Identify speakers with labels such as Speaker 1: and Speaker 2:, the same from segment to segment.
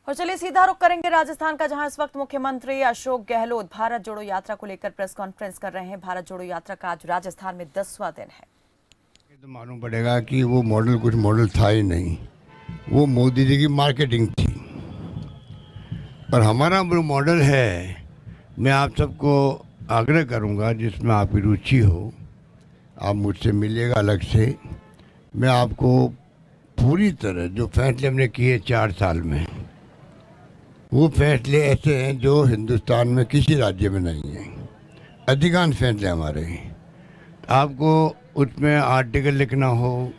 Speaker 1: और चलिए सीधा रुख करेंगे राजस्थान का, जहां इस वक्त मुख्यमंत्री अशोक गहलोत भारत जोड़ो यात्रा को लेकर प्रेस कॉन्फ्रेंस कर रहे हैं। भारत जोड़ो यात्रा का आज राजस्थान में 10वां दिन है।
Speaker 2: तो मालूम पड़ेगा कि वो मॉडल कुछ मॉडल था ही नहीं, वो मोदी जी की मार्केटिंग थी। पर हमारा जो मॉडल है, मैं आप सबको आग्रह करूंगा, जिसमें आपकी रुचि हो आप मुझसे मिलिएगा अलग से। मैं आपको पूरी तरह जो फैसले हमने किए 4 साल में, वो फैसले ऐसे हैं जो हिंदुस्तान में किसी राज्य में नहीं हैं। अधिकांश फैसले हमारे हैं। आपको उसमें आर्टिकल लिखना हो,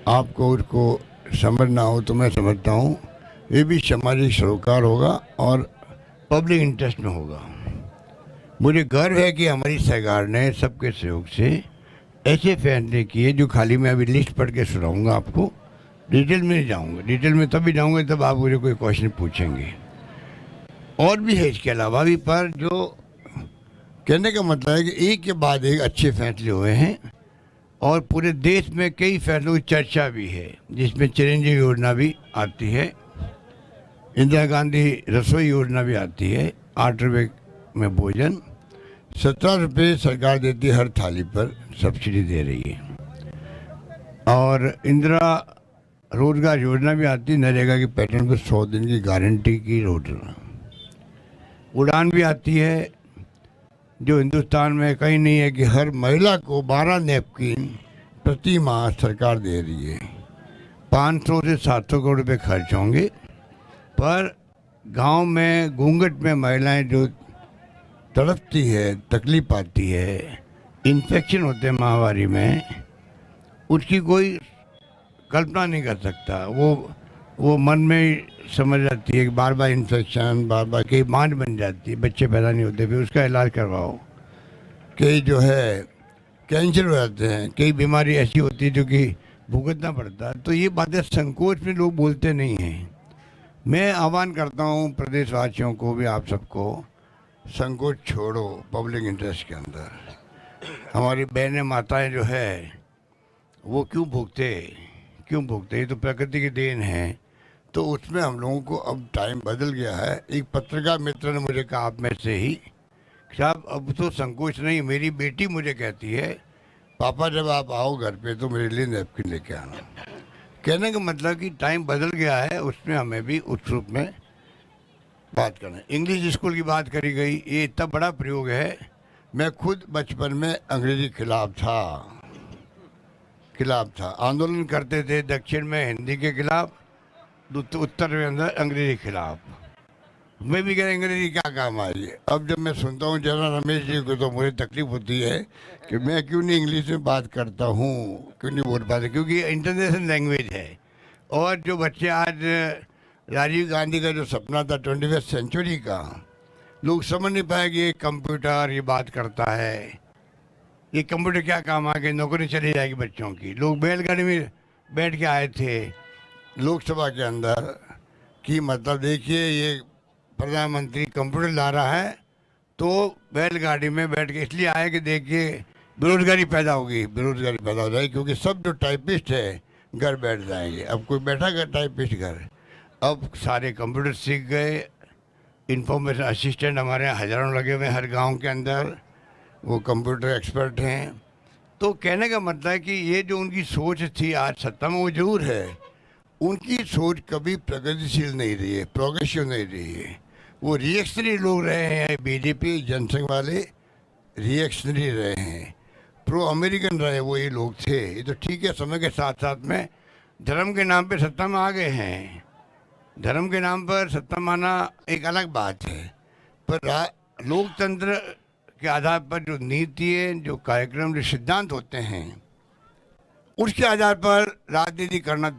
Speaker 2: आपको उसको समझना हो, तो मैं समझता हूँ ये भी सामाजिक सरोकार होगा और पब्लिक इंटरेस्ट में होगा। मुझे गर्व है कि हमारी सरकार ने सबके सहयोग से ऐसे फैसले किए जो खाली मैं अभी लिस्ट पढ़ के सुनाऊंगा आपको, डिटेल में नहीं जाऊँगा। डिटेल में तभी जाऊँगा तब आप मुझे कोई क्वेश्चन पूछेंगे। और भी है इसके अलावा भी, पर जो कहने का मतलब है कि एक के बाद एक अच्छे फैसले हुए हैं और पूरे देश में कई फैसलों की चर्चा भी है, जिसमें चिरंजीवी योजना भी आती है, इंदिरा गांधी रसोई योजना भी आती है, 8 रुपये में भोजन, 17 रुपये सरकार देती है हर थाली पर, सब्सिडी दे रही है। और इंदिरा रोजगार योजना भी आती है, नरेगा के पैटर्न पर 100 दिन की गारंटी की योजना। उड़ान भी आती है, जो हिंदुस्तान में कहीं नहीं है कि हर महिला को 12 नैपकिन प्रति माह सरकार दे रही है। 500 से 700 करोड़ रुपये खर्च होंगे, पर गांव में घूंघट में महिलाएं जो तड़पती है, तकलीफ आती है, इन्फेक्शन होते हैं महामारी में, उसकी कोई कल्पना नहीं कर सकता। वो मन में समझ जाती है कि बार बार इन्फेक्शन, बार बार कई मांड बन जाती है, बच्चे पैदा नहीं होते, फिर उसका इलाज करवाओ। कई जो है कैंसर हो जाते हैं, कई बीमारी ऐसी होती है जो कि भुगतना पड़ता है। तो ये बातें संकोच में लोग बोलते नहीं हैं। मैं आह्वान करता हूँ प्रदेशवासियों को भी, आप सबको, संकोच छोड़ो पब्लिक इंटरेस्ट के अंदर। हमारी बहनें माताएं जो है वो क्यों भुगते, ये तो प्रकृति की देन है। तो उसमें हम लोगों को अब टाइम बदल गया है। एक पत्रकार मित्र ने मुझे कहा आप में से ही, साहब अब तो संकोच नहीं। मेरी बेटी मुझे कहती है, पापा जब आप आओ घर पे तो मेरे लिए नैपकिन लेके आना। कहने का मतलब कि टाइम बदल गया है, उसमें हमें भी उस रूप में बात करना है। इंग्लिश स्कूल की बात करी गई, ये इतना बड़ा प्रयोग है। मैं खुद बचपन में अंग्रेजी खिलाफ था, आंदोलन करते थे। दक्षिण में हिंदी के खिलाफ, उत्तर में अंदर अंग्रेजी खिलाफ। मैं भी कह रहा अंग्रेजी क्या काम आई है। अब जब मैं सुनता हूँ जनरल रमेश जी को तो मुझे तकलीफ होती है कि मैं क्यों नहीं इंग्लिश में बात करता हूँ, क्यों नहीं बोल पाते, क्योंकि इंटरनेशनल लैंग्वेज है। और जो बच्चे आज राजीव गांधी का जो सपना था 21वीं सेंचुरी का, लोग समझ नहीं पाए कि ये कंप्यूटर ये बात करता है, ये कंप्यूटर क्या काम आ गए, नौकरी चली जाएगी बच्चों की। लोग बैलगाड़ी में बैठ के आए थे लोकसभा के अंदर कि मतलब देखिए ये प्रधानमंत्री कंप्यूटर ला रहा है, तो बैलगाड़ी में बैठ के इसलिए आए कि देखिए बेरोजगारी पैदा हो जाएगी, क्योंकि सब जो टाइपिस्ट है घर बैठ जाएंगे। अब कोई बैठा गया टाइपिस्ट घर, अब सारे कंप्यूटर सीख गए। इंफॉर्मेशन असिस्टेंट हमारे यहाँ हज़ारों लगे हुए हैं हर गांव के अंदर, वो कंप्यूटर एक्सपर्ट हैं। तो कहने का मतलब है कि ये जो उनकी सोच थी आज सत्ता में, वो जरूर है, उनकी सोच कभी प्रगतिशील नहीं रही है, प्रोग्रेसिव नहीं रही है। वो रिएक्शनरी लोग रहे हैं। बीजेपी जनसंघ वाले रिएक्शनरी रहे हैं, प्रो अमेरिकन रहे, वो ये लोग थे। ये तो ठीक है, समय के साथ साथ में धर्म के नाम पे सत्ता में आ गए हैं। धर्म के नाम पर सत्ता माना एक अलग बात है, पर लोकतंत्र के आधार पर जो नीति है, जो कार्यक्रम, जो सिद्धांत होते हैं, उसके आधार पर राजनीति करना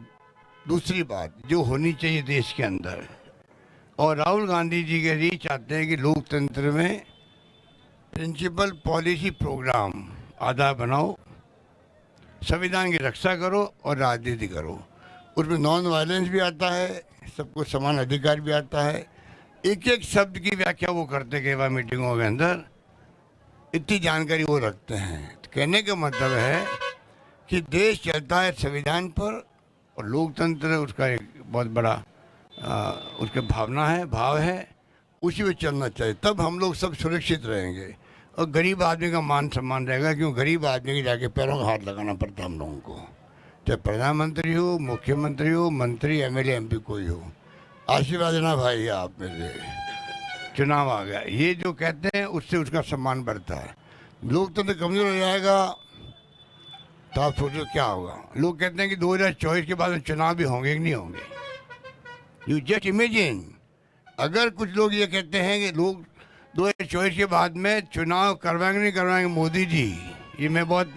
Speaker 2: दूसरी बात जो होनी चाहिए देश के अंदर। और राहुल गांधी जी के लिए चाहते हैं कि लोकतंत्र में प्रिंसिपल पॉलिसी प्रोग्राम आधार बनाओ, संविधान की रक्षा करो और राजनीति करो। उसमें नॉन वायलेंस भी आता है, सबको समान अधिकार भी आता है। एक एक शब्द की व्याख्या वो करते कई बार मीटिंगों के अंदर, इतनी जानकारी वो रखते हैं। तो कहने का मतलब है कि देश चलता है संविधान पर और लोकतंत्र उसका एक बहुत बड़ा उसके भावना है, भाव है, उसी में चलना चाहिए। तब हम लोग सब सुरक्षित रहेंगे और गरीब आदमी का मान सम्मान रहेगा, क्यों गरीब आदमी के जाके पैरों का हाथ लगाना पड़ता है हम लोगों को, चाहे प्रधानमंत्री हो, मुख्यमंत्री हो, मंत्री, एमएलए, एमपी कोई हो। आशीर्वाद देना भाई आप मेरे, चुनाव आ गया, ये जो कहते हैं उससे उसका सम्मान बढ़ता है। लोकतंत्र कमजोर हो जाएगा तो आप सोचो क्या होगा। लोग कहते हैं कि 2024 के बाद में चुनाव भी होंगे कि नहीं होंगे। यू जस्ट इमेजिन, अगर कुछ लोग ये कहते हैं कि लोग 2024 के बाद में चुनाव करवाएंगे नहीं करवाएंगे मोदी जी, ये मैं बहुत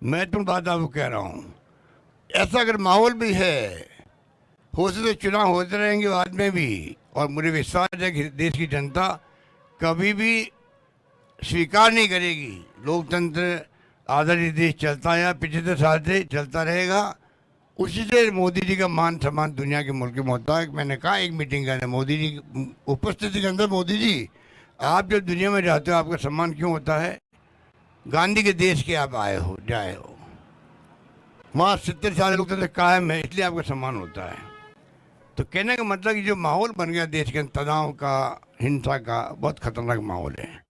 Speaker 2: महत्वपूर्ण बात आपको कह रहा हूँ। ऐसा अगर माहौल भी है, हो सकता तो चुनाव होते रहेंगे बाद में भी, और मुझे विश्वास है कि देश की जनता कभी भी स्वीकार नहीं करेगी। लोकतंत्र आधारित देश चलता है, 75 साल से चलता रहेगा। उसी से मोदी जी का मान सम्मान दुनिया के मुल्क में होता है। मैंने कहा एक मीटिंग करने, मोदी जी की उपस्थिति के अंदर, मोदी जी आप जब दुनिया में जाते हो आपका सम्मान क्यों होता है? गांधी के देश के आप आए हो, जाए हो, वहाँ 70 साल लोकतंत्र कायम है, इसलिए आपका सम्मान होता है। तो कहने का मतलब कि जो माहौल बन गया देश के अंदर, तनाव का, हिंसा का, बहुत खतरनाक माहौल है।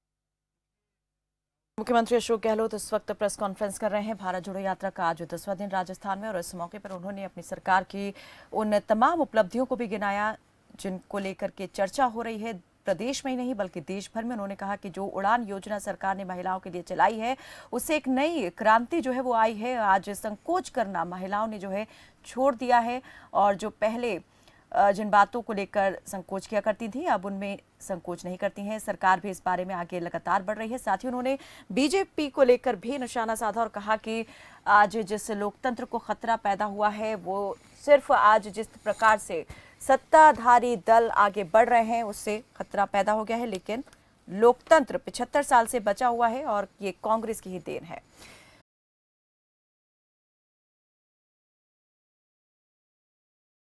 Speaker 1: मुख्यमंत्री अशोक गहलोत इस वक्त प्रेस कॉन्फ्रेंस कर रहे हैं। भारत जोड़ो यात्रा का आज 10वां दिन राजस्थान में, और इस मौके पर उन्होंने अपनी सरकार की उन तमाम उपलब्धियों को भी गिनाया जिनको लेकर के चर्चा हो रही है प्रदेश में ही नहीं बल्कि देश भर में। उन्होंने कहा कि जो उड़ान योजना सरकार ने महिलाओं के लिए चलाई है उससे एक नई क्रांति जो है वो आई है। आज संकोच करना महिलाओं ने जो है छोड़ दिया है, और जो पहले जिन बातों को लेकर संकोच किया करती थी अब उनमें संकोच नहीं करती हैं। सरकार भी इस बारे में आगे लगातार बढ़ रही है। साथ ही उन्होंने बीजेपी को लेकर भी निशाना साधा और कहा कि आज जिस लोकतंत्र को खतरा पैदा हुआ है वो सिर्फ आज जिस प्रकार से सत्ताधारी दल आगे बढ़ रहे हैं उससे खतरा पैदा हो गया है, लेकिन लोकतंत्र 75 साल से बचा हुआ है और ये कांग्रेस की ही देन है।